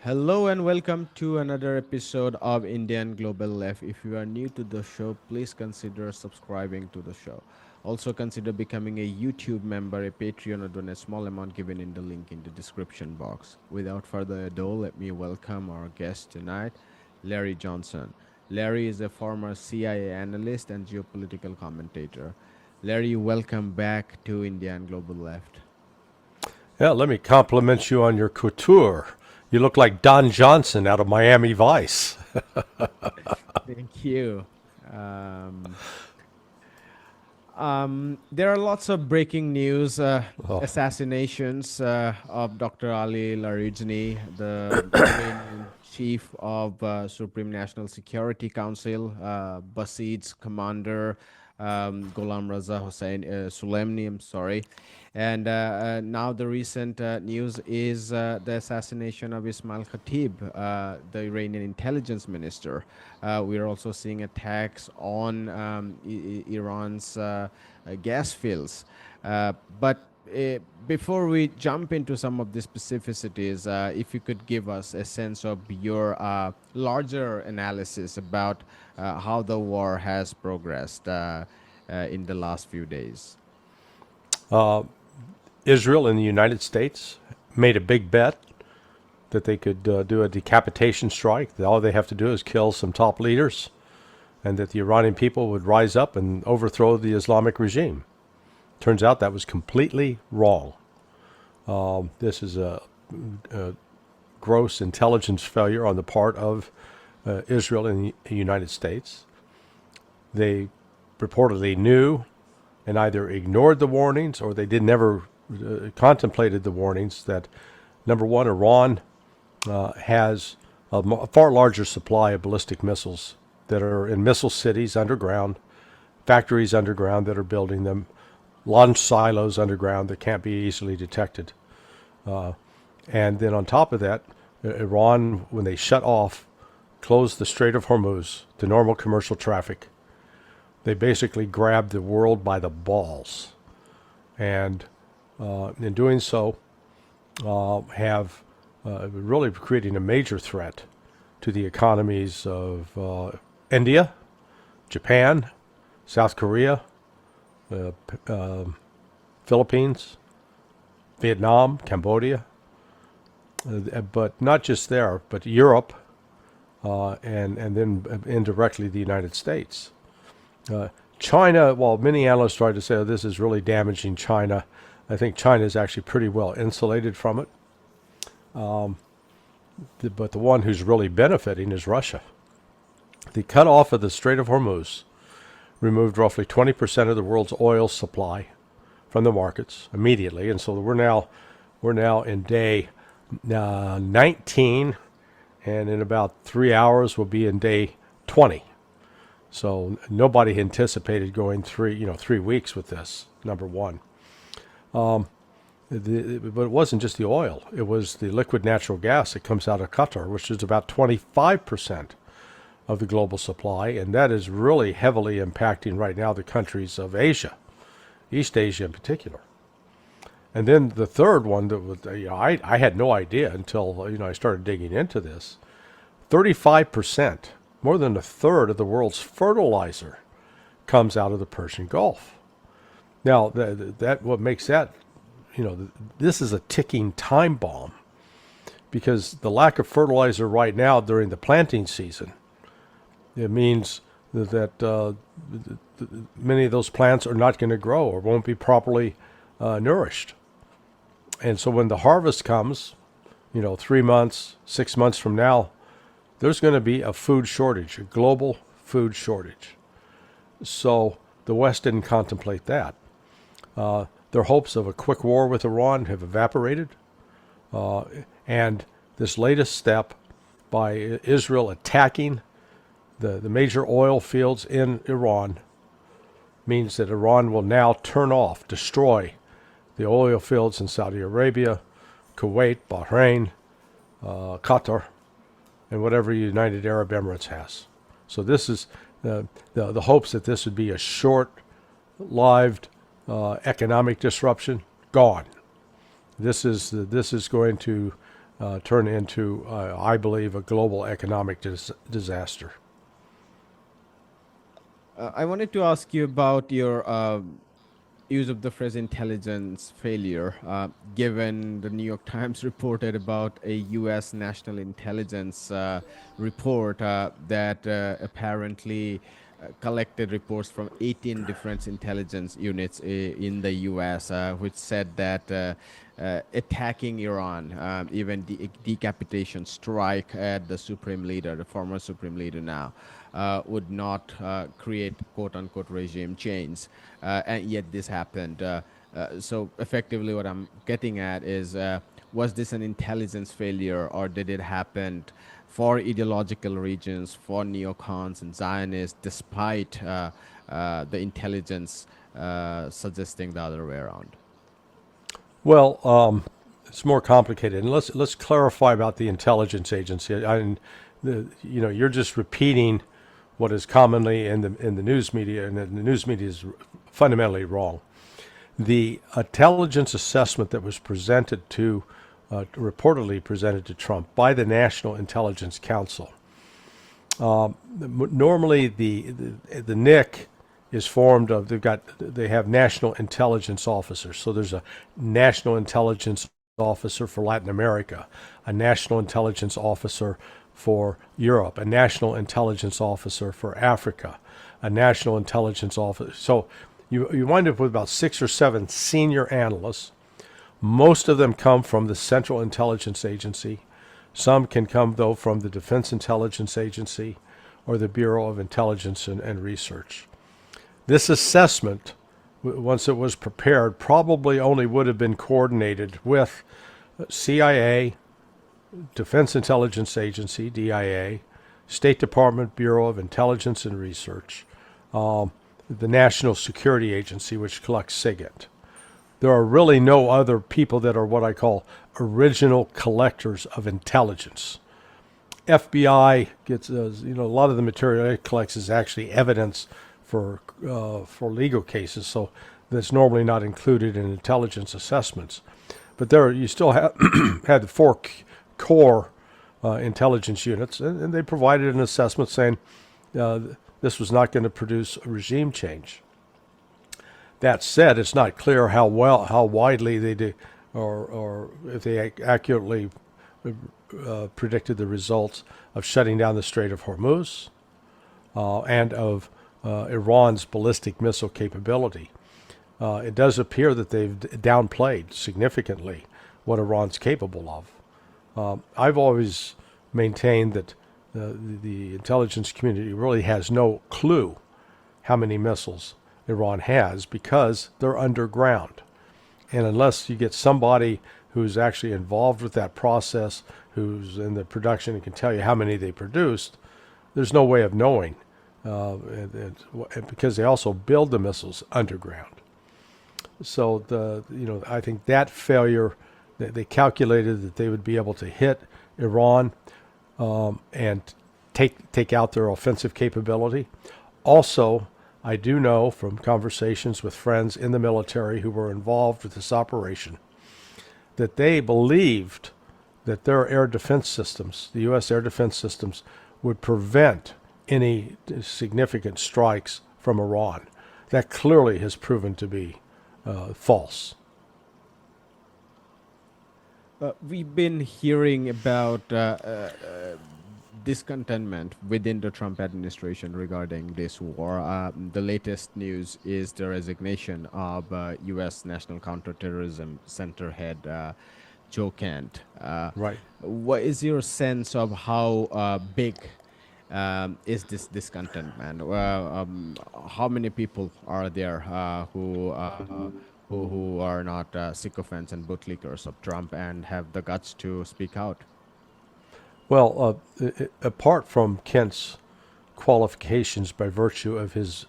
Hello and welcome to another episode of Indian Global Left. If you are new to the show, please consider subscribing to the show. Also consider becoming a YouTube member, a Patreon, or donate a small amount given in the link in the description box. Without further ado, let me welcome our guest tonight, Larry Johnson. Larry is a former CIA analyst and geopolitical commentator. Larry, welcome back to Indian Global Left. Yeah, let me compliment you on your couture. You look like Don Johnson out of Miami Vice. Thank you. Um, there are lots of breaking news, Oh, assassinations of Dr. Ali Larijani, the Iranian chief of Supreme National Security Council, Basid's commander, Ghulam Raza Hossein Soleimani, I'm sorry. And now the recent news is the assassination of Ismail Khatib, the Iranian intelligence minister. We are also seeing attacks on Iran's gas fields. But before we jump into some of the specificities, if you could give us a sense of your larger analysis about how the war has progressed in the last few days. Israel and the United States made a big bet that they could do a decapitation strike. All they have to do is kill some top leaders, and that the Iranian people would rise up and overthrow the Islamic regime. Turns out that was completely wrong. This is a gross intelligence failure on the part of Israel and the United States. They reportedly knew and either ignored the warnings or they did never contemplated the warnings that, number one, Iran has a far larger supply of ballistic missiles that are in missile cities underground, factories underground that are building them, launch silos underground that can't be easily detected. And then on top of that, Iran, when they shut off, closed the Strait of Hormuz to normal commercial traffic, they basically grabbed the world by the balls. And in doing so, have really creating a major threat to the economies of India, Japan, South Korea, Philippines, Vietnam, Cambodia, but not just there, but Europe, and then indirectly the United States. China, while many analysts try to say, oh, this is really damaging China, I think China is actually pretty well insulated from it. But the one who's really benefiting is Russia. The cutoff of the Strait of Hormuz removed roughly 20% of the world's oil supply from the markets immediately, and so we're now in day 19, and in about 3 hours we'll be in day 20. So nobody anticipated going 3 weeks with this. Number one, but it wasn't just the oil; it was the liquid natural gas that comes out of Qatar, which is about 25% of the global supply, and that is really heavily impacting right now the countries of Asia, East Asia in particular. And then the third one that was, I had no idea until I started digging into this. 35%, more than a third of the world's fertilizer comes out of the Persian Gulf. Now, that what makes that, this is a ticking time bomb, because the lack of fertilizer right now during the planting season, it means that many of those plants are not going to grow or won't be properly nourished. And so when the harvest comes, 3 months, 6 months from now, there's going to be a food shortage, a global food shortage. So the West didn't contemplate that. Their hopes of a quick war with Iran have evaporated. And this latest step by Israel attacking the major oil fields in Iran means that Iran will now turn off, destroy the oil fields in Saudi Arabia, Kuwait, Bahrain, Qatar, and whatever United Arab Emirates has. So this is the hopes that this would be a short-lived economic disruption, gone. This is going to turn into, I believe, a global economic disaster. I wanted to ask you about your use of the phrase intelligence failure, given the New York Times reported about a U.S. national intelligence report that apparently collected reports from 18 different intelligence units in the U.S., which said that attacking Iran, even decapitation strike at the supreme leader, the former supreme leader now, would not create quote unquote regime change. And yet this happened. So effectively, what I'm getting at is was this an intelligence failure, or did it happen for ideological reasons, for neocons and Zionists, despite the intelligence suggesting the other way around? Well, it's more complicated, and let's clarify about the intelligence agency. You're just repeating what is commonly in the news media, and the news media is fundamentally wrong. The intelligence assessment that was presented to, reportedly presented to Trump by the National Intelligence Council. Normally, the NIC is formed of they have national intelligence officers. So there's a national intelligence officer for Latin America, a national intelligence officer for Europe, a national intelligence officer for Africa, a national intelligence officer. So you wind up with about 6 or 7 senior analysts. Most of them come from the Central Intelligence Agency. Some can come, though, from the Defense Intelligence Agency or the Bureau of Intelligence and Research. This assessment, once it was prepared, probably only would have been coordinated with CIA, Defense Intelligence Agency, DIA, State Department Bureau of Intelligence and Research, the National Security Agency, which collects SIGINT. There are really no other people that are what I call original collectors of intelligence. FBI gets, a lot of the material it collects is actually evidence for legal cases, so that's normally not included in intelligence assessments. But there, you still have had the 4 core intelligence units, and they provided an assessment saying this was not going to produce a regime change. That said, it's not clear how widely they did, or if they accurately predicted the results of shutting down the Strait of Hormuz and of Iran's ballistic missile capability. It does appear that they've downplayed significantly what Iran's capable of. I've always maintained that the intelligence community really has no clue how many missiles Iran has because they're underground. And unless you get somebody who's actually involved with that process, who's in the production and can tell you how many they produced, there's no way of knowing. Because they also build the missiles underground. So I think that failure, they calculated that they would be able to hit Iran and take out their offensive capability. Also, I do know from conversations with friends in the military who were involved with this operation that they believed that their air defense systems, the U.S. air defense systems, would prevent any significant strikes from Iran. That clearly has proven to be false. We've been hearing about discontentment within the Trump administration regarding this war. The latest news is the resignation of U.S. National Counterterrorism Center head Joe Kent. Right. What is your sense of how big is this discontentment? How many people are there who are not sycophants and bootlickers of Trump and have the guts to speak out? Well, apart from Kent's qualifications by virtue of his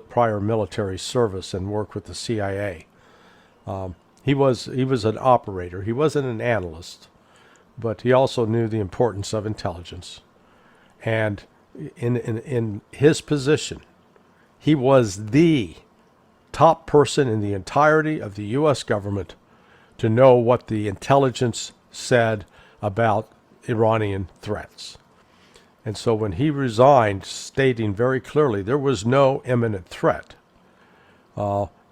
prior military service and work with the CIA, he was an operator. He wasn't an analyst, but he also knew the importance of intelligence. And in his position, he was the top person in the entirety of the U.S. government to know what the intelligence said about Iranian threats. And so when he resigned, stating very clearly there was no imminent threat,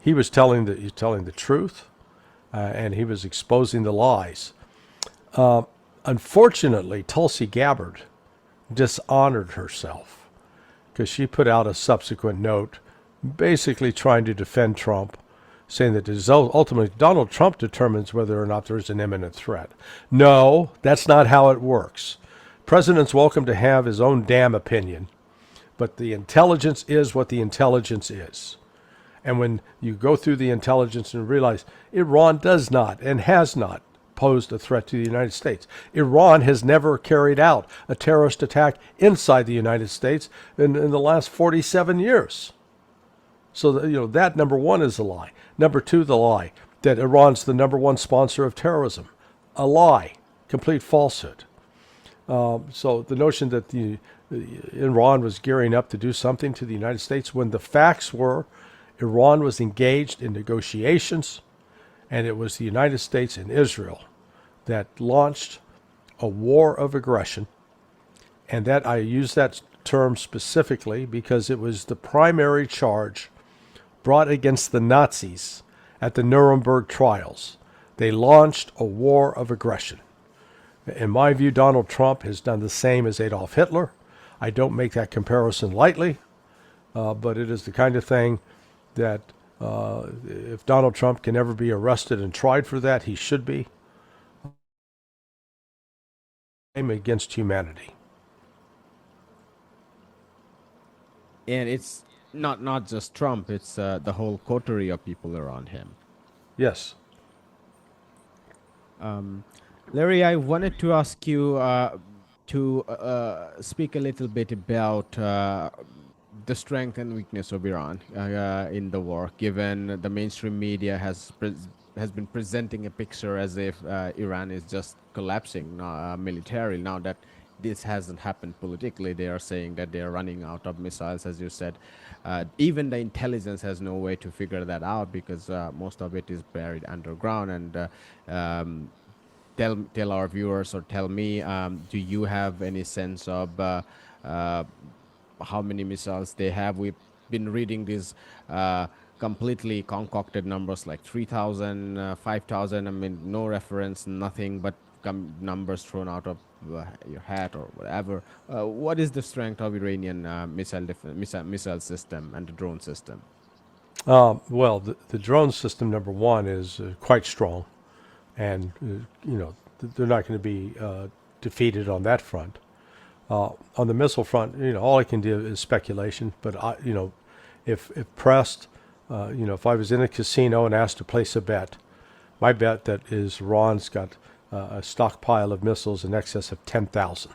he was telling the truth, and he was exposing the lies. Unfortunately, Tulsi Gabbard dishonored herself because she put out a subsequent note basically trying to defend Trump, saying that ultimately Donald Trump determines whether or not there's an imminent threat. No, that's not how it works. President's welcome to have his own damn opinion, but the intelligence is what the intelligence is. And when you go through the intelligence and realize Iran does not and has not posed a threat to the United States. Iran has never carried out a terrorist attack inside the United States in the last 47 years. So that number one is a lie. Number two, the lie that Iran's the number one sponsor of terrorism. A lie. Complete falsehood. So the notion that Iran was gearing up to do something to the United States when the facts were Iran was engaged in negotiations, and it was the United States and Israel that launched a war of aggression. And that I use that term specifically because it was the primary charge brought against the Nazis at the Nuremberg trials. They launched a war of aggression. In my view, Donald Trump has done the same as Adolf Hitler. I don't make that comparison lightly, but it is the kind of thing that if Donald Trump can ever be arrested and tried for that, he should be. Against humanity. And it's not just Trump, it's the whole coterie of people around him. Yes. Larry, I wanted to ask you to speak a little bit about the strength and weakness of Iran in the war, given the mainstream media has been presenting a picture as if Iran is just collapsing militarily. Now that this hasn't happened politically, they are saying that they are running out of missiles, as you said. Even the intelligence has no way to figure that out because most of it is buried underground. And tell our viewers or tell me, do you have any sense of how many missiles they have? We've been reading these completely concocted numbers like 3,000, 5,000. I mean, no reference, nothing but numbers thrown out of your hat or whatever. What is the strength of Iranian missile system and the drone system? Well, the drone system, number one, is quite strong. And, they're not going to be defeated on that front. On the missile front, all I can do is speculation. But, if pressed, if I was in a casino and asked to place a bet, my bet that is Iran's got a stockpile of missiles in excess of 10,000.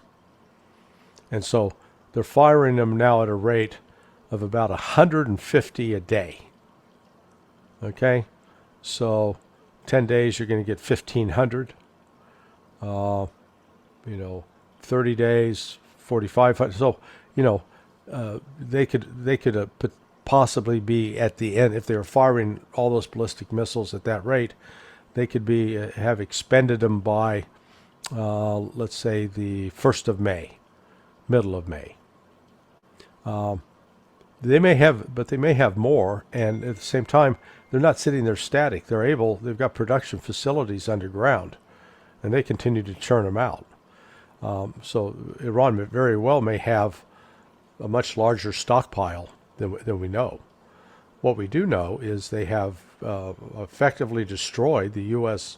And so they're firing them now at a rate of about 150 a day. Okay? So 10 days, you're going to get 1,500. 30 days, 4,500. So, they could possibly be at the end, if they were firing all those ballistic missiles at that rate, they could be have expended them by, let's say, the 1st of May, middle of May. They may have more, and at the same time, they're not sitting there static. They've got production facilities underground, and they continue to churn them out. So Iran very well may have a much larger stockpile than we know. What we do know is they have effectively destroyed the U.S.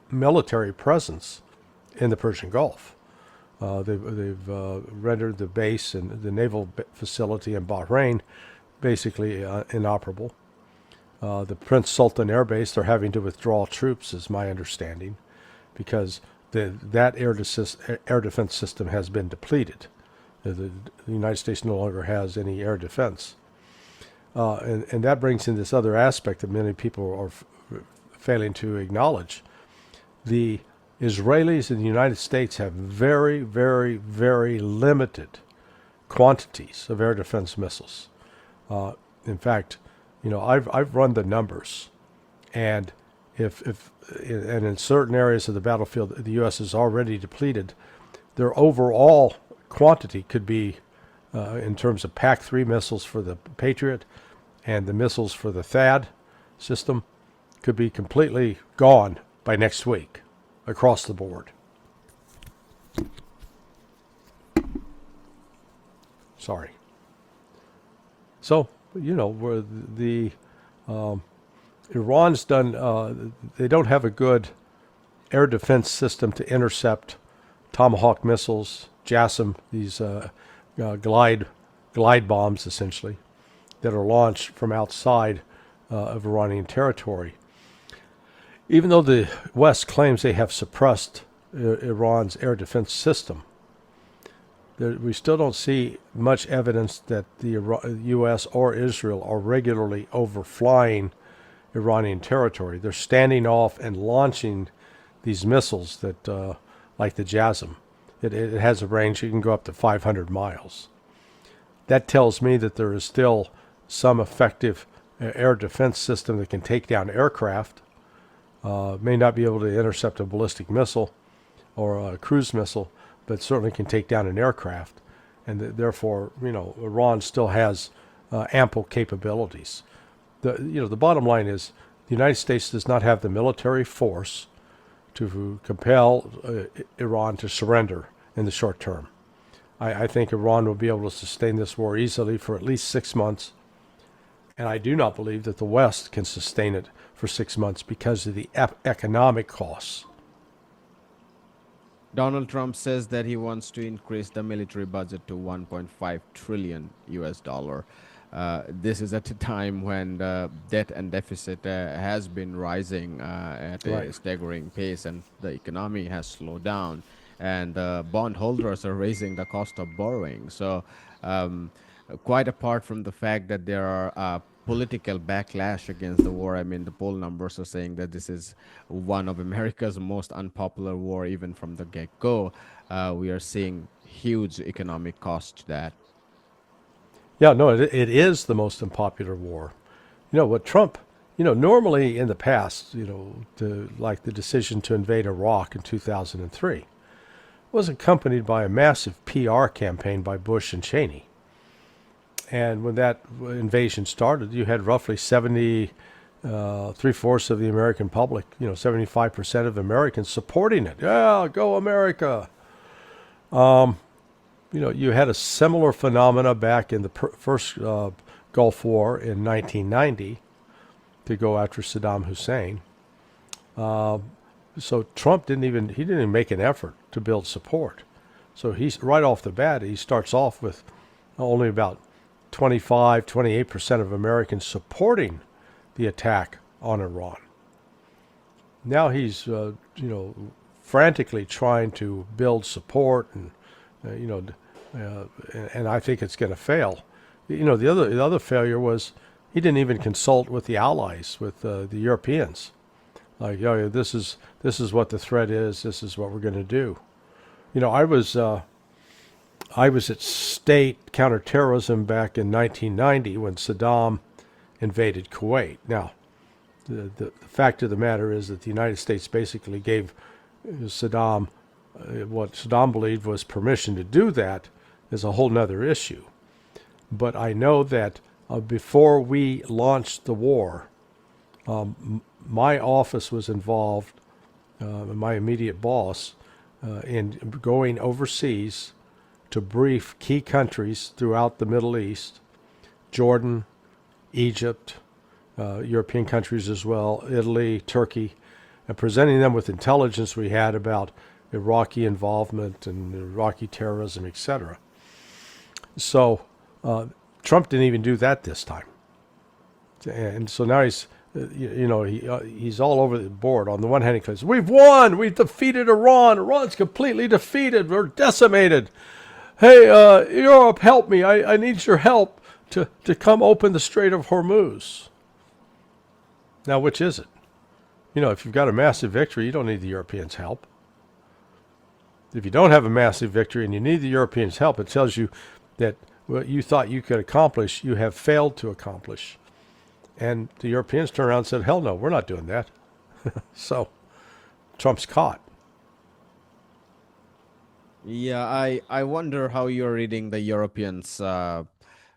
military presence in the Persian Gulf. They've rendered the base and the naval facility in Bahrain basically inoperable. The Prince Sultan Air Base, they're having to withdraw troops, is my understanding, because that air defense system has been depleted. The United States no longer has any air defense. And that brings in this other aspect that many people are failing to acknowledge. The Israelis in the United States have very, very, very limited quantities of air defense missiles. In fact, I've run the numbers, and if and in certain areas of the battlefield the U.S. is already depleted, their overall quantity could be, in terms of PAC-3 missiles for the Patriot and the missiles for the THAAD system, could be completely gone by next week across the board. Sorry. So, where the Iran's done, they don't have a good air defense system to intercept Tomahawk missiles, JASSM, these glide bombs, essentially, that are launched from outside of Iranian territory. Even though the West claims they have suppressed Iran's air defense system, we still don't see much evidence that the U.S. or Israel are regularly overflying Iranian territory. They're standing off and launching these missiles that, like the JASSM. It has a range, you can go up to 500 miles. That tells me that there is still some effective air defense system that can take down aircraft. May not be able to intercept a ballistic missile or a cruise missile, but certainly can take down an aircraft. And therefore, Iran still has ample capabilities. The bottom line is the United States does not have the military force to compel Iran to surrender in the short term. I think Iran will be able to sustain this war easily for at least 6 months. And I do not believe that the West can sustain it for 6 months because of the economic costs. Donald Trump says that he wants to increase the military budget to 1.5 trillion US dollar. This is at a time when the debt and deficit has been rising at a staggering pace, and the economy has slowed down, and bondholders are raising the cost of borrowing. So quite apart from the fact that there are political backlash against the war, I mean, the poll numbers are saying that this is one of America's most unpopular war, even from the get-go. We are seeing huge economic cost to that. Yeah, no, it is the most unpopular war. What Trump, normally in the past, like the decision to invade Iraq in 2003, was accompanied by a massive PR campaign by Bush and Cheney. And when that invasion started, you had roughly 3/4 of the American public, 75% of Americans supporting it. Yeah, go America. You had a similar phenomena back in the first Gulf War in 1990 to go after Saddam Hussein. So Trump didn't even make an effort to build support. So he's right off the bat, he starts off with only about 28% of Americans supporting the attack on Iran. Now he's, frantically trying to build support, and and I think it's going to fail. The other failure was he didn't even consult with the allies, with the Europeans. Like, this is what the threat is. This is what we're going to do. I was at state counterterrorism back in 1990 when Saddam invaded Kuwait. Now, the fact of the matter is that the United States basically gave Saddam what Saddam believed was permission to do that is a whole nother issue. But I know that before we launched the war, my office was involved, my immediate boss, in going overseas to brief key countries throughout the Middle East, Jordan, Egypt, European countries as well, Italy, Turkey, and presenting them with intelligence we had about Iraqi involvement and Iraqi terrorism, etc. So Trump didn't even do that this time. And so now he's all over the board. On the one hand, he says, we've won, we've defeated Iran, Iran's completely defeated, we're decimated. Hey, Europe, help me, I need your help to come open the Strait of Hormuz. Now, which is it? If you've got a massive victory, you don't need the Europeans' help. If you don't have a massive victory and you need the Europeans' help, it tells you that what you thought you could accomplish, you have failed to accomplish. And the Europeans turned around and said, hell no, we're not doing that. So Trump's caught. Yeah, I wonder how you're reading the Europeans'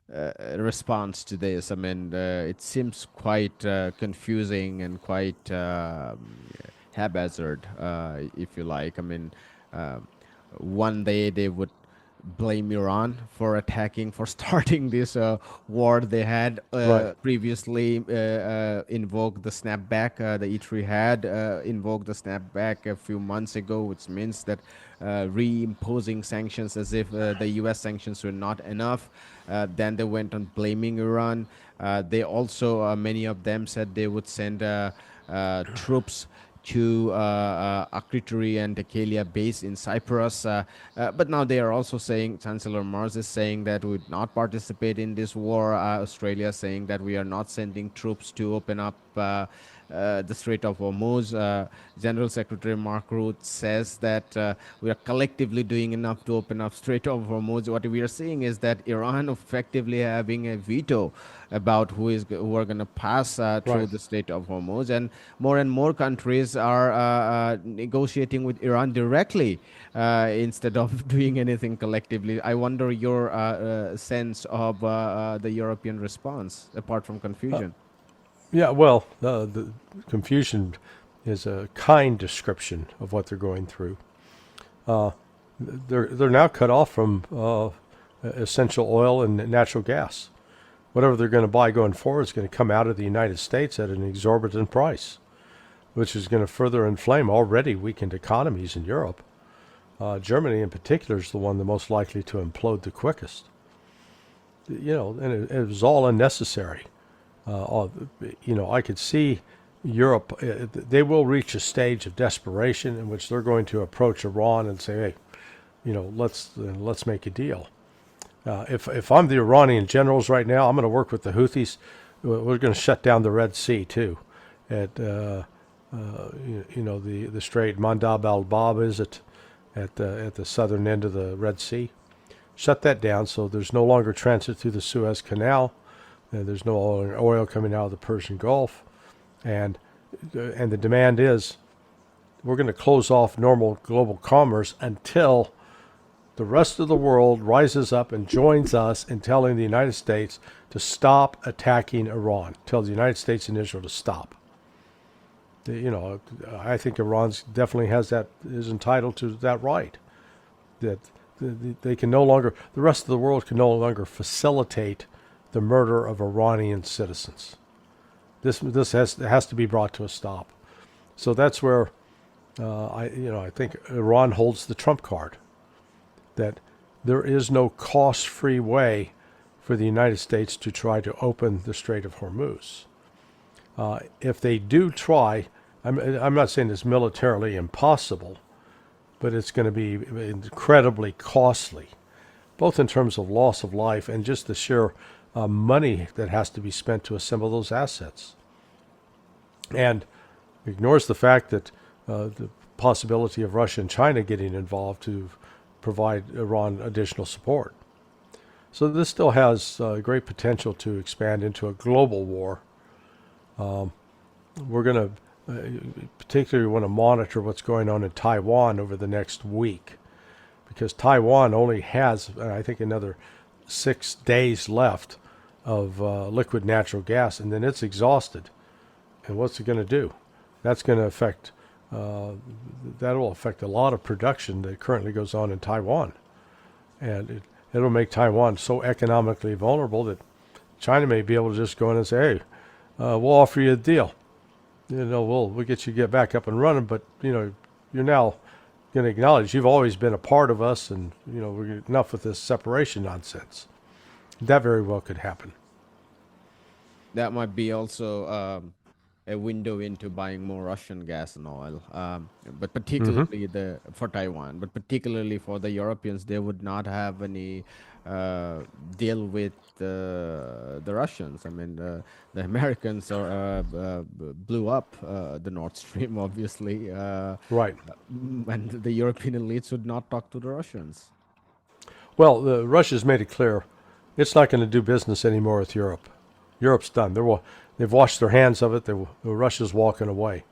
response to this. I mean, it seems quite confusing and quite haphazard, if you like. I mean, uh, one day they would blame Iran for attacking, for starting this war. They had Right. previously invoked the snapback. The E3 had invoked the snapback a few months ago, which means that reimposing sanctions as if the US sanctions were not enough. Then they went on blaming Iran. They also, many of them said they would send troops to Akrotiri and Dhekelia base in Cyprus. But now they are also saying, Chancellor Merz is saying that we would not participate in this war. Australia saying that we are not sending troops to open up the Strait of Hormuz. General Secretary Mark Rutte says that we are collectively doing enough to open up Strait of Hormuz. What we are seeing is that Iran effectively having a veto about who are going to pass through Right. the Strait of Hormuz, and more countries are negotiating with Iran directly instead of doing anything collectively. I wonder your sense of the European response, apart from confusion. Yeah, well, the confusion is a kind description of what they're going through. They're now cut off from essential oil and natural gas. Whatever they're going to buy going forward is going to come out of the United States at an exorbitant price, which is going to further inflame already weakened economies in Europe. Germany, in particular, is the one the most likely to implode the quickest. And it was all unnecessary. I could see Europe. They will reach a stage of desperation in which they're going to approach Iran and say, "Hey, let's make a deal." If I'm the Iranian generals right now, I'm going to work with the Houthis. We're going to shut down the Red Sea too, at the Strait Mandab al Bab is it at the southern end of the Red Sea. Shut that down so there's no longer transit through the Suez Canal. There's no oil coming out of the Persian Gulf, and the demand is we're going to close off normal global commerce until the rest of the world rises up and joins us in telling the United States to stop attacking Iran. Tell the United States and Israel to stop. I think Iran's definitely is entitled to that right. That they can no longer, the rest of the world can no longer facilitate the murder of Iranian citizens. This has to be brought to a stop. So that's where I think Iran holds the trump card. That there is no cost-free way for the United States to try to open the Strait of Hormuz. If they do try, I'm not saying it's militarily impossible, but it's going to be incredibly costly, both in terms of loss of life and just the sheer money that has to be spent to assemble those assets. And ignores the fact that the possibility of Russia and China getting involved to provide Iran additional support. So this still has great potential to expand into a global war. We're going to particularly want to monitor what's going on in Taiwan over the next week, because Taiwan only has, I think, another 6 days left of liquid natural gas, and then it's exhausted. And what's it going to do? That's going to affect that will affect a lot of production that currently goes on in Taiwan, and it'll make Taiwan so economically vulnerable that China may be able to just go in and say, "Hey, we'll offer you a deal. We'll get you get back up and running, but you're now going to acknowledge you've always been a part of us, and we're enough with this separation nonsense." That very well could happen. That might be also a window into buying more Russian gas and oil. But Mm-hmm. particularly for Taiwan, but particularly for the Europeans, they would not have any deal with the Russians. I mean, the Americans blew up the Nord Stream, obviously, Right. and the European elites would not talk to the Russians. Well, Russia's made it clear it's not going to do business anymore with Europe. Europe's done. They've washed their hands of it. Russia's walking away.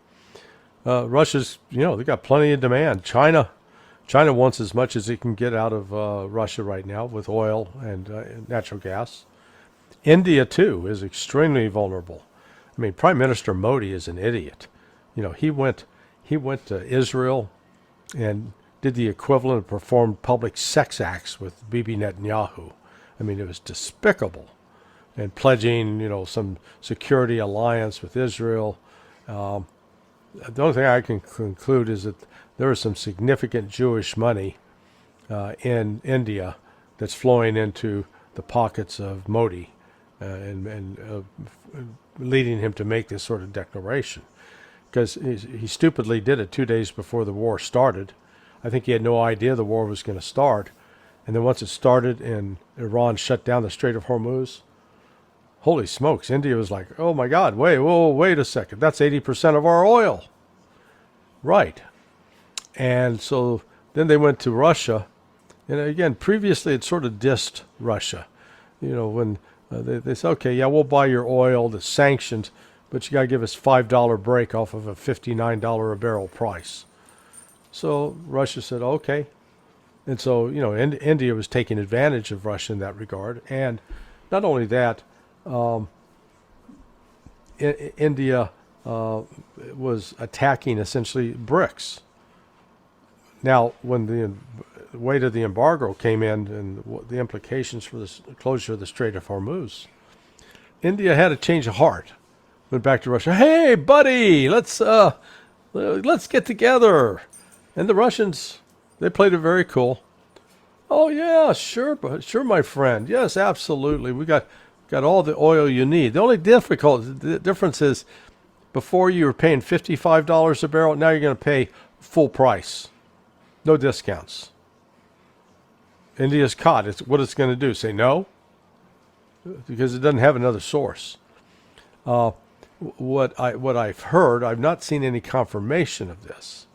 Russia's, they got plenty of demand. China wants as much as it can get out of Russia right now with oil and natural gas. India too is extremely vulnerable. I mean, Prime Minister Modi is an idiot. He went to Israel and did the equivalent of performed public sex acts with Bibi Netanyahu. I mean, it was despicable. And pledging, some security alliance with Israel. The only thing I can conclude is that there is some significant Jewish money in India that's flowing into the pockets of Modi and leading him to make this sort of declaration. Because he stupidly did it 2 days before the war started. I think he had no idea the war was going to start. And then once it started and Iran shut down the Strait of Hormuz, holy smokes, India was like, oh my God, wait a second. That's 80% of our oil. Right. And so then they went to Russia. And again, previously it sort of dissed Russia. When they said, okay, yeah, we'll buy your oil that's sanctioned, but you got to give us $5 break off of a $59 a barrel price. So Russia said, okay. And so, India was taking advantage of Russia in that regard. And not only that, India was attacking essentially BRICS. Now, when the weight of the embargo came in and the implications for the closure of the Strait of Hormuz, India had a change of heart. Went back to Russia. Hey, buddy, let's get together. And the Russians, they played it very cool. Oh yeah, sure, my friend. Yes, absolutely. We got all the oil you need. The only difference is, before you were paying $55 a barrel. Now you're going to pay full price, no discounts. India's caught. What it's going to do? Say no, because it doesn't have another source. What I've heard, I've not seen any confirmation of this,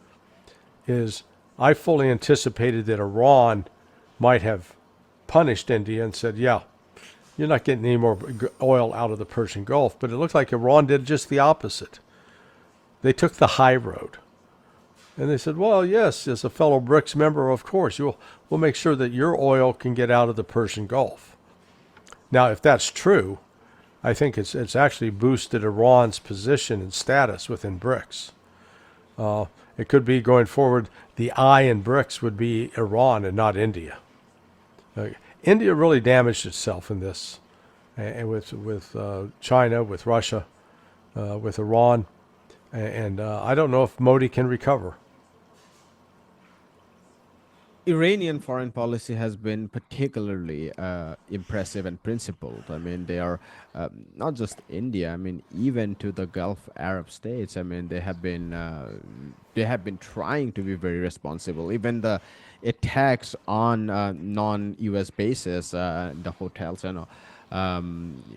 is I fully anticipated that Iran might have punished India and said, yeah, you're not getting any more oil out of the Persian Gulf. But it looked like Iran did just the opposite. They took the high road. And they said, well, yes, as a fellow BRICS member, of course, we'll make sure that your oil can get out of the Persian Gulf. Now, if that's true, I think it's actually boosted Iran's position and status within BRICS. It could be going forward, the I in BRICS would be Iran and not India. India really damaged itself in this, and with China, with Russia, with Iran, and I don't know if Modi can recover. Iranian foreign policy has been particularly impressive and principled. I mean, they are not just India. I mean, even to the Gulf Arab states. I mean, they have been trying to be very responsible. Even the attacks on non-U.S. bases, the hotels,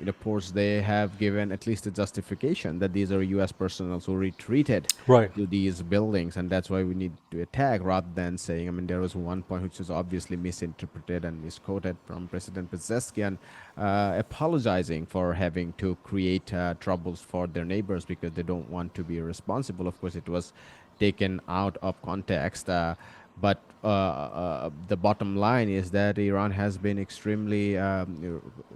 reports, they have given at least a justification that these are U.S. personnel who retreated Right. to these buildings, and that's why we need to attack, rather than saying, I mean, there was one point which was obviously misinterpreted and misquoted from President Pezeshkian, apologizing for having to create troubles for their neighbors because they don't want to be responsible. Of course, it was taken out of context. But the bottom line is that Iran has been extremely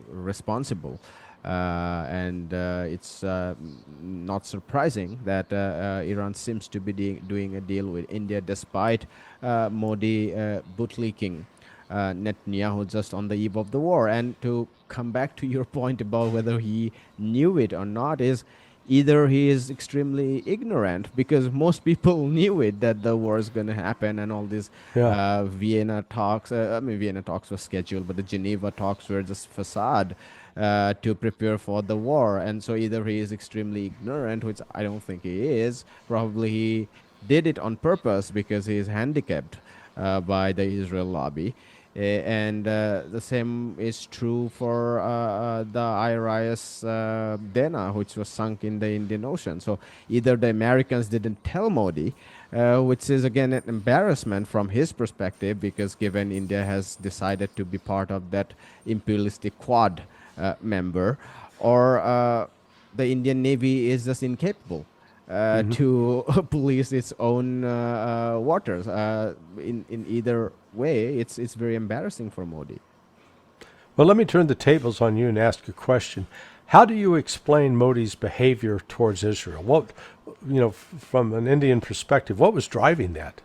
responsible. And it's not surprising that Iran seems to be doing a deal with India despite Modi bootlicking Netanyahu just on the eve of the war. And to come back to your point about whether he knew it or not, is either he is extremely ignorant, because most people knew it, that the war is going to happen, and all these Yeah. Vienna talks. I mean, Vienna talks were scheduled, but the Geneva talks were just facade to prepare for the war. And so either he is extremely ignorant, which I don't think he is. Probably he did it on purpose because he is handicapped by the Israel lobby. And the same is true for the IRIS Dana, which was sunk in the Indian Ocean. So either the Americans didn't tell Modi, which is again an embarrassment from his perspective, because given India has decided to be part of that imperialistic Quad member, or the Indian Navy is just incapable. Hmm. to police its own waters. In either way, it's very embarrassing for Modi. Well, let me turn the tables on you and ask a question. How do you explain Modi's behavior towards Israel? What, from an Indian perspective, what was driving that?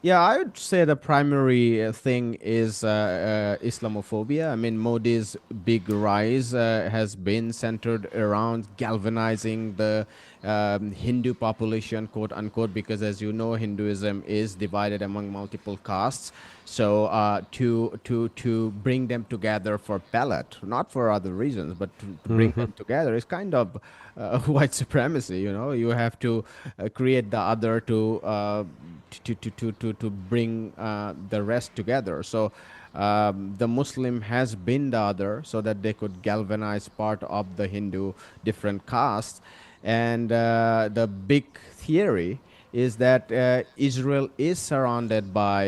Yeah, I would say the primary thing is Islamophobia. I mean, Modi's big rise has been centered around galvanizing the Hindu population, quote unquote, because as you know, Hinduism is divided among multiple castes. So to bring them together for ballot, not for other reasons, but to bring Hmm. them together is kind of white supremacy. You know, you have to create the other to bring the rest together. So the Muslim has been the other, so that they could galvanize part of the Hindu different castes. And the big theory is that Israel is surrounded by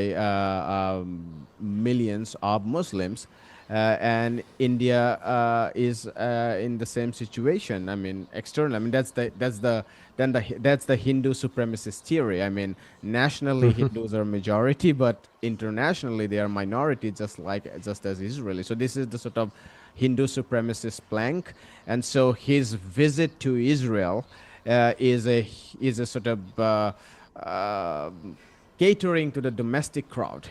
millions of Muslims, and India is in the same situation. I mean, external. I mean, that's the Hindu supremacist theory. I mean, nationally Hmm. Hindus are majority, but internationally they are minority, just as Israeli. So this is the sort of Hindu supremacist plank, and so his visit to Israel is a sort of uh, catering to the domestic crowd.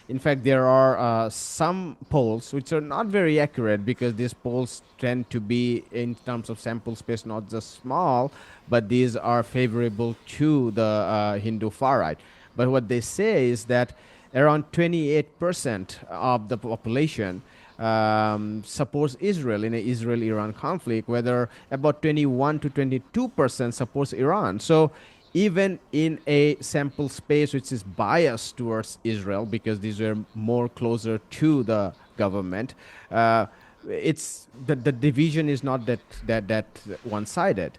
In fact, there are some polls which are not very accurate, because these polls tend to be, in terms of sample space, not just small, but these are favorable to the Hindu far right. But what they say is that around 28% of the population supports Israel in an Israel-Iran conflict, whether about 21 to 22% supports Iran. So even in a sample space which is biased towards Israel, because these are more closer to the government, it's the division is not that one-sided.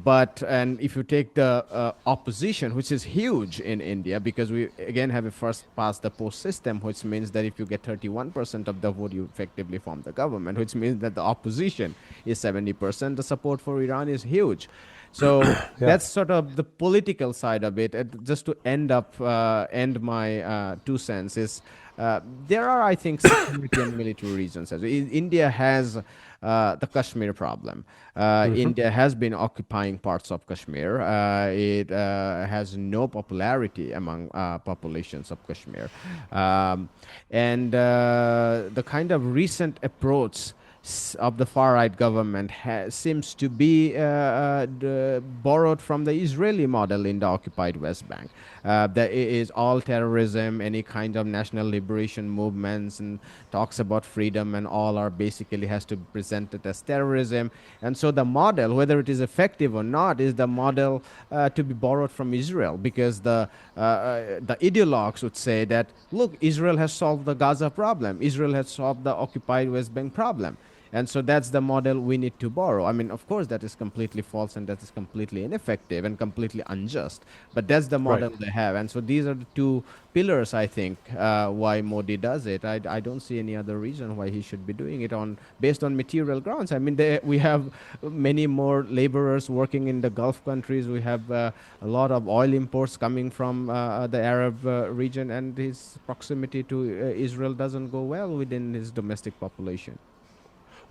But and if you take the opposition, which is huge in India, because we again have a first past the post system, which means that if you get 31% of the vote, you effectively form the government, which means that the opposition is 70%. The support for Iran is huge. So Yeah. that's sort of the political side of it. And just to end my 2 cents is there are, I think, security and military reasons. India has the Kashmir problem. Hmm. India has been occupying parts of Kashmir. It has no popularity among populations of Kashmir. Um, and the kind of recent approach of the far right government seems to be borrowed from the Israeli model in the occupied West Bank. That it is all terrorism, any kind of national liberation movements, and talks about freedom, and all are basically has to be presented as terrorism. And so the model, whether it is effective or not, is the model to be borrowed from Israel, because the ideologues would say that, look, Israel has solved the Gaza problem, Israel has solved the occupied West Bank problem. And so that's the model we need to borrow. I mean, of course, that is completely false, and that is completely ineffective and completely unjust. But that's the Right. model they have. And so these are the two pillars, I think, why Modi does it. I don't see any other reason why he should be doing it on based on material grounds. I mean, we have many more laborers working in the Gulf countries. We have a lot of oil imports coming from the Arab region, and his proximity to Israel doesn't go well within his domestic population.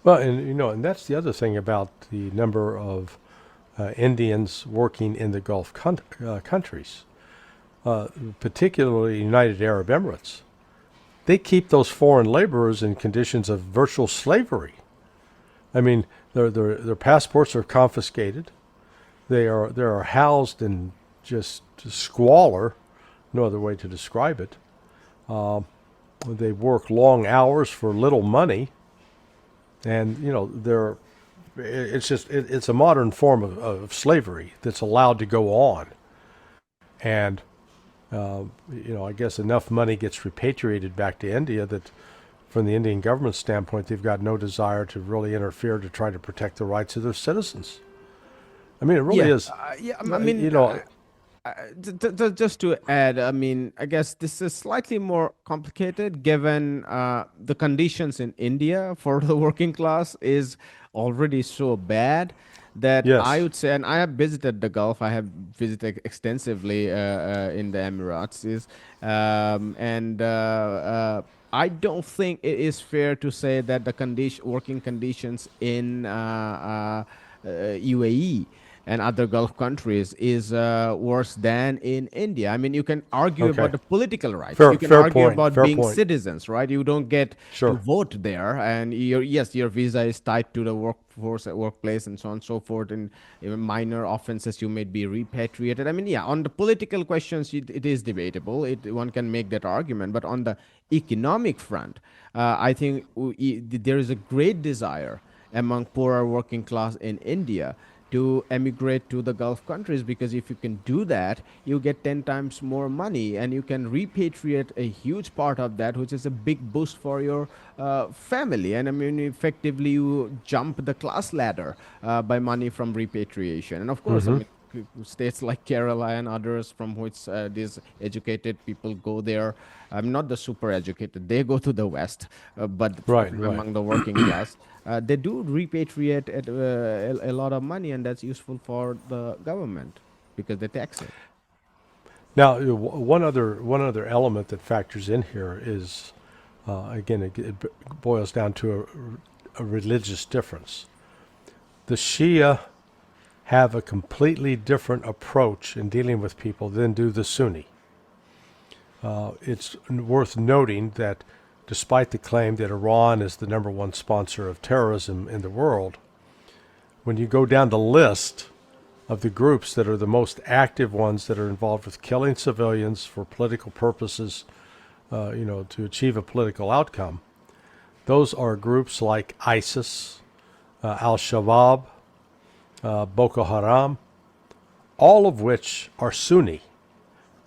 Well, and and that's the other thing about the number of Indians working in the Gulf countries, particularly United Arab Emirates. They keep those foreign laborers in conditions of virtual slavery. I mean, their passports are confiscated. They are housed in just squalor, no other way to describe it. They work long hours for little money, and they're it's just it's a modern form of slavery that's allowed to go on, and I guess enough money gets repatriated back to India that, from the Indian government standpoint, they've got no desire to really interfere to try to protect the rights of their citizens. I mean, it really Yeah, is. yeah. I You mean, know, just to add, I mean, I guess this is slightly more complicated, given the conditions in India for the working class is already so bad that I Yes. would say, and I have visited the Gulf, I have visited extensively in the Emirates, and I don't think it is fair to say that the working conditions in UAE and other Gulf countries is worse than in India. I mean, you can argue about Okay. the political rights. You Fair can fair argue point. about Fair being point. citizens, right? You don't get to Sure. vote there, and yes, your visa is tied to the workforce at workplace and so on and so forth. And even minor offenses, you may be repatriated. I mean, yeah, on the political questions, it is debatable. One can make that argument, but on the economic front, I think there is a great desire among poorer working class in India to emigrate to the Gulf countries, because if you can do that, you get 10 times more money and you can repatriate a huge part of that, which is a big boost for your family. And I mean, effectively, you jump the class ladder by money from repatriation. And of course, I Mm-hmm. mean, states like Kerala and others from which these educated people go there. Not the super educated, they go to the West, but Right. Right. among the working class, they do repatriate a lot of money, and that's useful for the government because they tax it. Now, one other element that factors in here is, again, it boils down to a religious difference. The Shia have a completely different approach in dealing with people than do the Sunni. It's worth noting that despite the claim that Iran is the number one sponsor of terrorism in the world, when you go down the list of the groups that are the most active ones that are involved with killing civilians for political purposes, to achieve a political outcome, those are groups like ISIS, Al-Shabaab, Boko Haram, all of which are Sunni.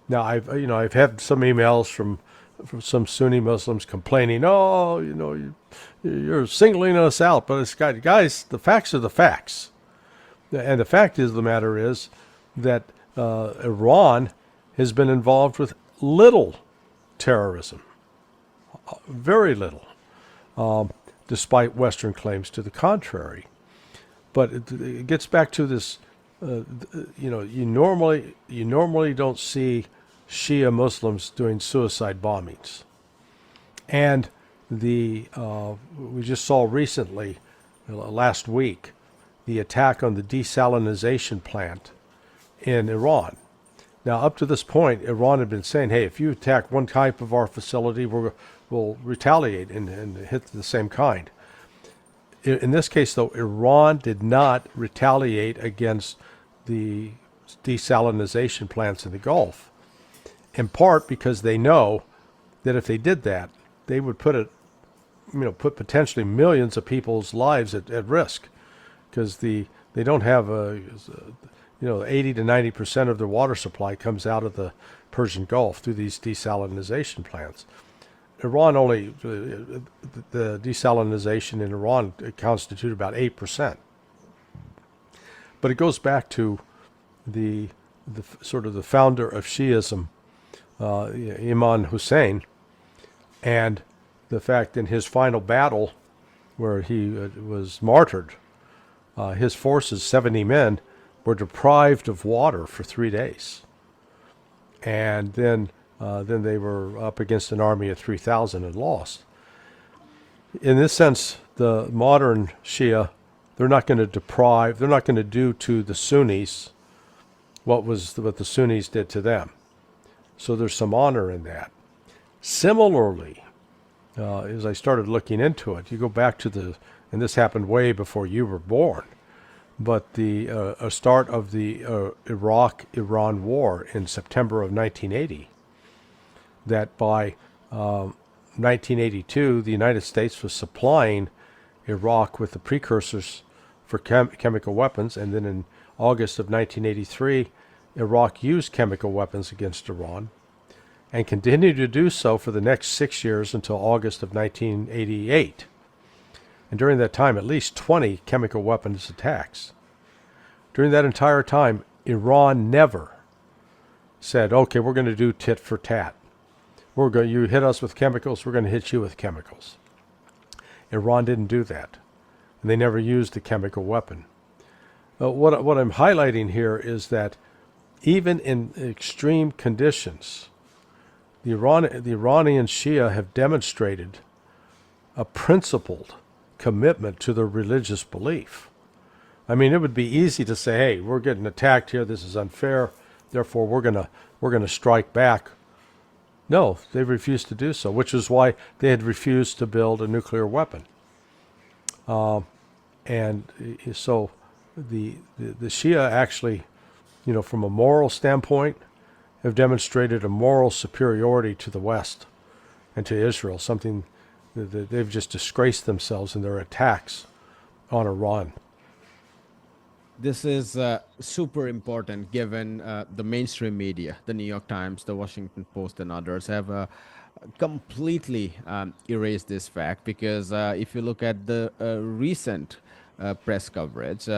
Now, I've had some emails from some Sunni Muslims complaining, oh, you're singling us out, but it's guys, the facts are the facts. And the fact is, the matter is that Iran has been involved with little terrorism, very little, despite Western claims to the contrary. But it gets back to this. You normally don't see Shia Muslims doing suicide bombings, and we just saw recently, last week, the attack on the desalination plant in Iran. Now, up to this point, Iran had been saying, hey, if you attack one type of our facility, we'll retaliate and hit the same kind. In this case, though, Iran did not retaliate against the desalination plants in the Gulf, in part because they know that if they did that, they would put potentially millions of people's lives at risk, because they don't have 80 to 90% of their water supply comes out of the Persian Gulf through these desalination plants. Iran only the desalination in Iran constitute about 8%. But it goes back to the sort of the founder of Shiism, Imam Hussein, and the fact in his final battle where he was martyred, his forces, 70 men, were deprived of water for 3 days. And then they were up against an army of 3,000 and lost. In this sense, the modern Shia, they're not going to do to the Sunnis what the Sunnis did to them. So there's some honor in that. Similarly, as I started looking into it, you go back to and this happened way before you were born, but the start of the Iraq-Iran war in September of 1980, that by 1982, the United States was supplying Iraq with the precursors for chemical weapons, and then in August of 1983, Iraq used chemical weapons against Iran, and continued to do so for the next 6 years until August of 1988. And during that time, at least 20 chemical weapons attacks. During that entire time, Iran never said, okay, we're going to do tit for tat. You hit us with chemicals, we're going to hit you with chemicals. Iran didn't do that. And they never used a chemical weapon. What I'm highlighting here is that even in extreme conditions, the Iranian Shia have demonstrated a principled commitment to their religious belief. I mean, it would be easy to say, "Hey, we're getting attacked here. This is unfair. Therefore, we're gonna strike back." No, they refused to do so, which is why they had refused to build a nuclear weapon. And so, the Shia actually, from a moral standpoint, have demonstrated a moral superiority to the West and to Israel, something that they've just disgraced themselves in their attacks on Iran. This is super important given the mainstream media, the New York Times, the Washington Post, and others have completely erased this fact because if you look at the recent press coverage,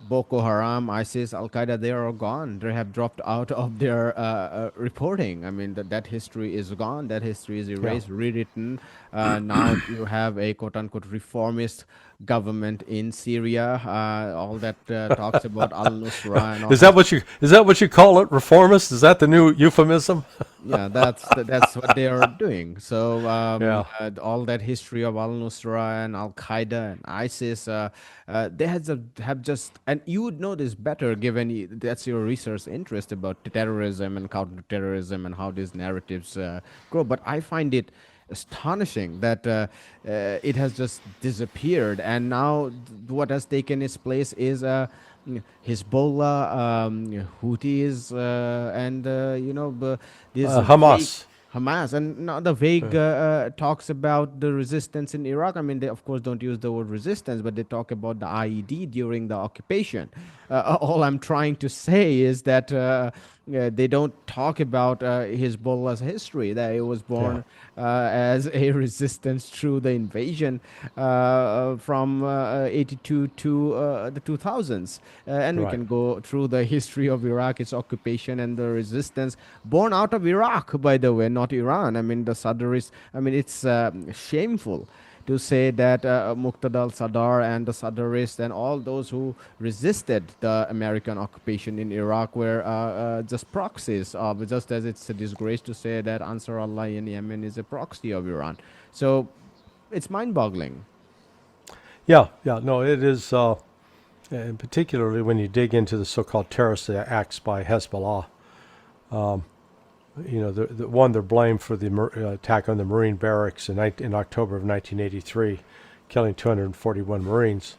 Boko Haram, ISIS, Al Qaeda, they are all gone. They have dropped out of their reporting. I mean, that history is gone. That history is Yeah. erased, rewritten. Now you have a quote unquote reformist government in Syria. All that talks about Al Nusra and all has. Is that what you call it? Reformist? Is that the new euphemism? Yeah, that's what they are doing. So Yeah. all that history of Al Nusra and Al Qaeda and ISIS, they have just, and you would know this better given that's your research interest about terrorism and counterterrorism and how these narratives grow. But I find it astonishing that it has just disappeared, and now what has taken its place is Hezbollah, Houthis, and these vague Hamas. Hamas, and now the vague talks about the resistance in Iraq. I mean, they of course don't use the word resistance, but they talk about the IED during the occupation. All I'm trying to say is that they don't talk about Hezbollah's history, that it was Yeah. born as a resistance through the invasion from 82 to the 2000s. And we Right. can go through the history of Iraq, its occupation, and the resistance born out of Iraq, by the way, not Iran. I mean, the Sadrists, I mean, it's shameful to say that Muqtada al-Sadr and the Sadrists and all those who resisted the American occupation in Iraq were just proxies of, just as it's a disgrace to say that Ansar Allah in Yemen is a proxy of Iran. So it's mind-boggling. Yeah. Yeah. No, it is. And particularly when you dig into the so-called terrorist acts by Hezbollah, the one they're blamed for the attack on the Marine barracks in October of 1983, killing 241 Marines.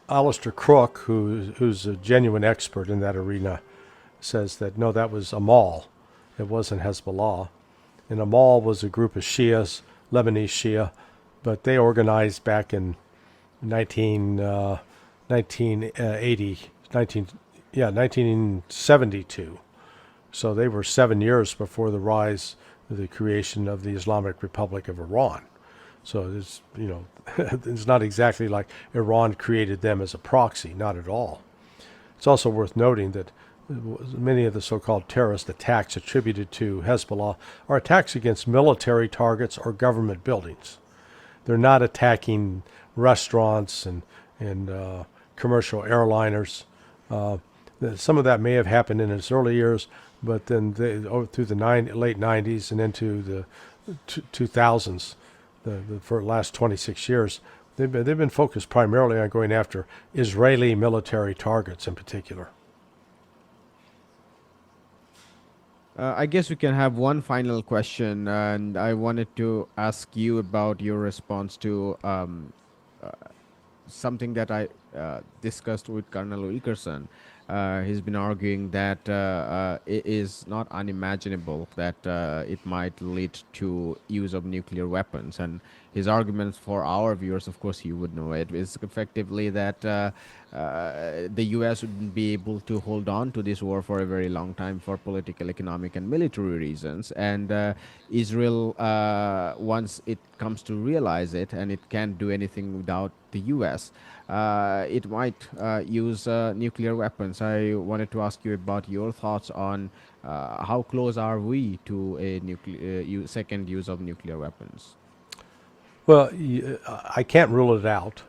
Alistair Crook, who's a genuine expert in that arena, says that no, that was Amal. It wasn't Hezbollah. And Amal was a group of Shias, Lebanese Shia, but they organized back in 1980, 1972. So they were 7 years before the rise of the creation of the Islamic Republic of Iran. So it's, it's not exactly like Iran created them as a proxy, not at all. It's also worth noting that many of the so-called terrorist attacks attributed to Hezbollah are attacks against military targets or government buildings. They're not attacking restaurants and commercial airliners. Some of that may have happened in its early years, but then through the late 90s and into the 2000s, for the last 26 years, they've been focused primarily on going after Israeli military targets in particular. I guess we can have one final question, and I wanted to ask you about your response to something that I discussed with Colonel Wilkerson. He's been arguing that it is not unimaginable that it might lead to use of nuclear weapons. And his arguments for our viewers, of course, you would know it, is effectively that the U.S. wouldn't be able to hold on to this war for a very long time for political, economic, and military reasons. And Israel, once it comes to realize it, and it can't do anything without the U.S., it might use nuclear weapons. I wanted to ask you about your thoughts on how close are we to a second use of nuclear weapons? Well, I can't rule it out.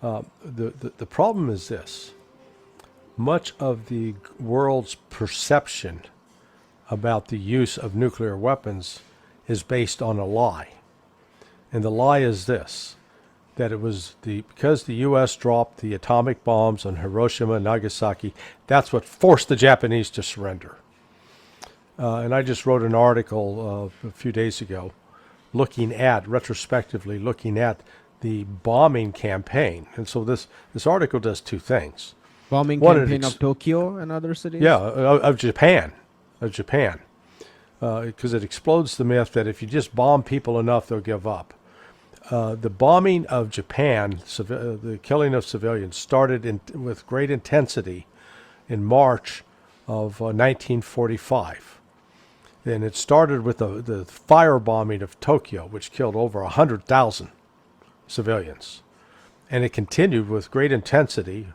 The problem is this. Much of the world's perception about the use of nuclear weapons is based on a lie. And the lie is this, that it was because the U.S. dropped the atomic bombs on Hiroshima and Nagasaki, that's what forced the Japanese to surrender. And I just wrote an article a few days ago retrospectively looking at the bombing campaign. And so this article does two things. Bombing campaign of Tokyo and other cities? Yeah, of Japan. Because it explodes the myth that if you just bomb people enough, they'll give up. The bombing of Japan, the killing of civilians, started with great intensity in March of 1945. And it started with the firebombing of Tokyo, which killed over 100,000 civilians. And it continued with great intensity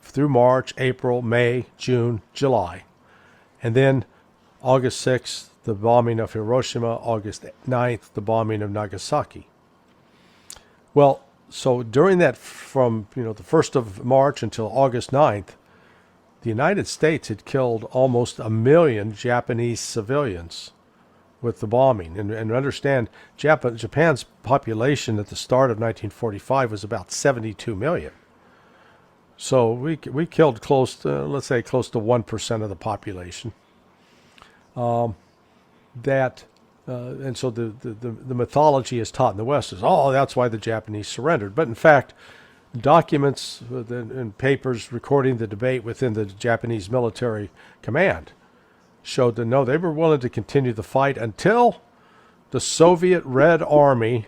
through March, April, May, June, July. And then August 6th, the bombing of Hiroshima, August 9th, the bombing of Nagasaki. Well, so during that, from the 1st of March until August 9th, the United States had killed almost 1 million Japanese civilians with the bombing. And understand, Japan's population at the start of 1945 was about 72 million. So we killed close to 1% of the population. And so the mythology is taught in the West is, that's why the Japanese surrendered. But in fact, documents and papers recording the debate within the Japanese military command showed that no, they were willing to continue the fight until the Soviet Red Army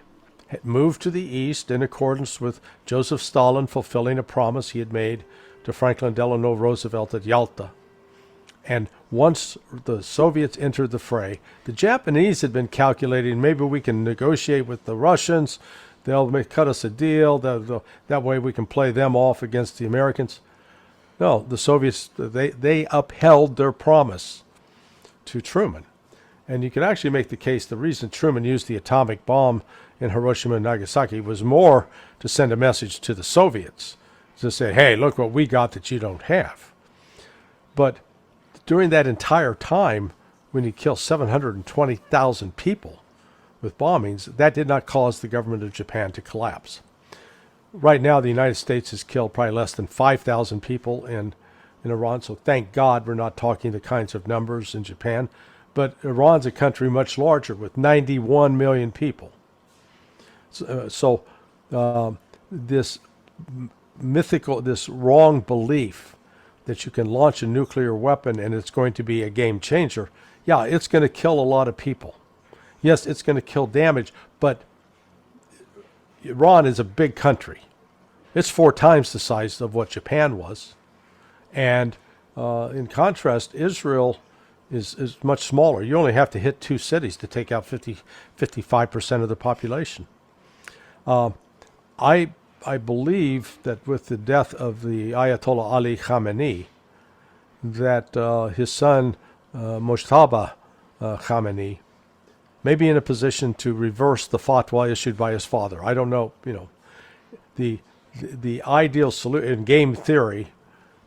had moved to the east in accordance with Joseph Stalin fulfilling a promise he had made to Franklin Delano Roosevelt at Yalta. And once the Soviets entered the fray, the Japanese had been calculating, maybe we can negotiate with the Russians, they'll cut us a deal, that way we can play them off against the Americans. No, the Soviets, they upheld their promise to Truman. And you can actually make the case the reason Truman used the atomic bomb in Hiroshima and Nagasaki was more to send a message to the Soviets, to say, hey, look what we got that you don't have. But during that entire time, when he killed 720,000 people with bombings, that did not cause the government of Japan to collapse. Right now, the United States has killed probably less than 5,000 people in Iran, so thank God we're not talking the kinds of numbers in Japan. But Iran's a country much larger with 91 million people. This wrong belief that you can launch a nuclear weapon and it's going to be a game changer, yeah, it's going to kill a lot of people. Yes, it's going to kill damage, but Iran is a big country. It's 4 times the size of what Japan was. And in contrast, Israel is much smaller. You only have to hit 2 cities to take out 55% of the population. I believe that with the death of the Ayatollah Ali Khamenei, that his son Mojtaba Khamenei may be in a position to reverse the fatwa issued by his father. I don't know. The ideal solution in game theory,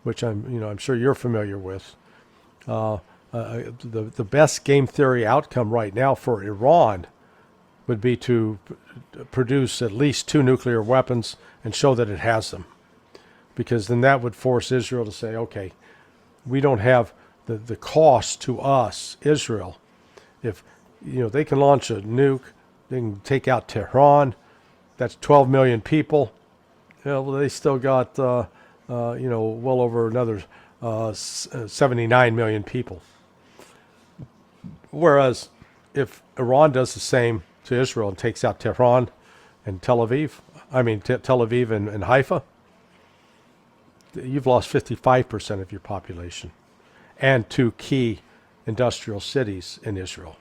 which I'm sure you're familiar with. The best game theory outcome right now for Iran would be to produce at least 2 nuclear weapons and show that it has them. Because then that would force Israel to say, okay, we don't have the cost to us, Israel. If they can launch a nuke, they can take out Tehran, that's 12 million people. Well, they still got well over another 79 million people. Whereas if Iran does the same to Israel and takes out Tehran and Tel Aviv and Haifa, you've lost 55% of your population and 2 key industrial cities in Israel.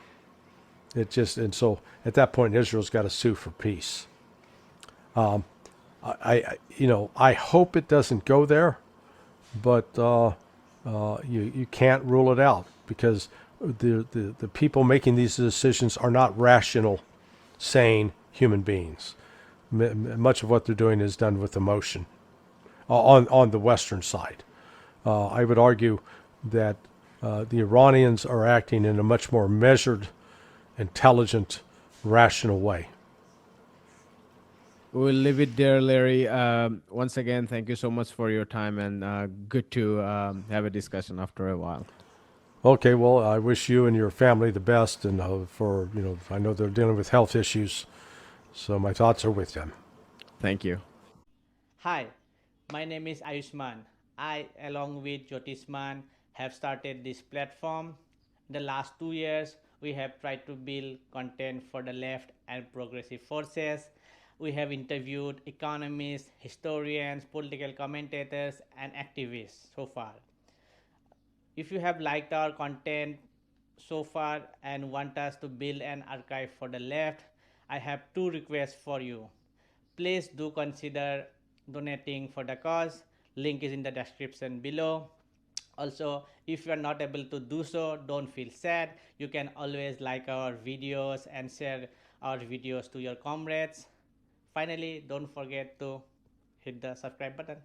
So at that point, Israel's got to sue for peace. I hope it doesn't go there, but you can't rule it out because the people making these decisions are not rational, sane human beings. Much of what they're doing is done with emotion on the Western side. I would argue that the Iranians are acting in a much more measured, intelligent, rational way. We'll leave it there, Larry. Once again, thank you so much for your time, and good to have a discussion after a while. Okay, well, I wish you and your family the best, and for I know they're dealing with health issues, so my thoughts are with them. Thank you. Hi, my name is Ayushman. I, along with Jyotisman, have started this platform. In the last 2 years, we have tried to build content for the left and progressive forces. We have interviewed economists, historians, political commentators, and activists so far. If you have liked our content so far and want us to build an archive for the left, I have two requests for you. Please do consider donating for the cause. Link is in the description below. Also, if you are not able to do so, don't feel sad. You can always like our videos and share our videos to your comrades. Finally, don't forget to hit the subscribe button.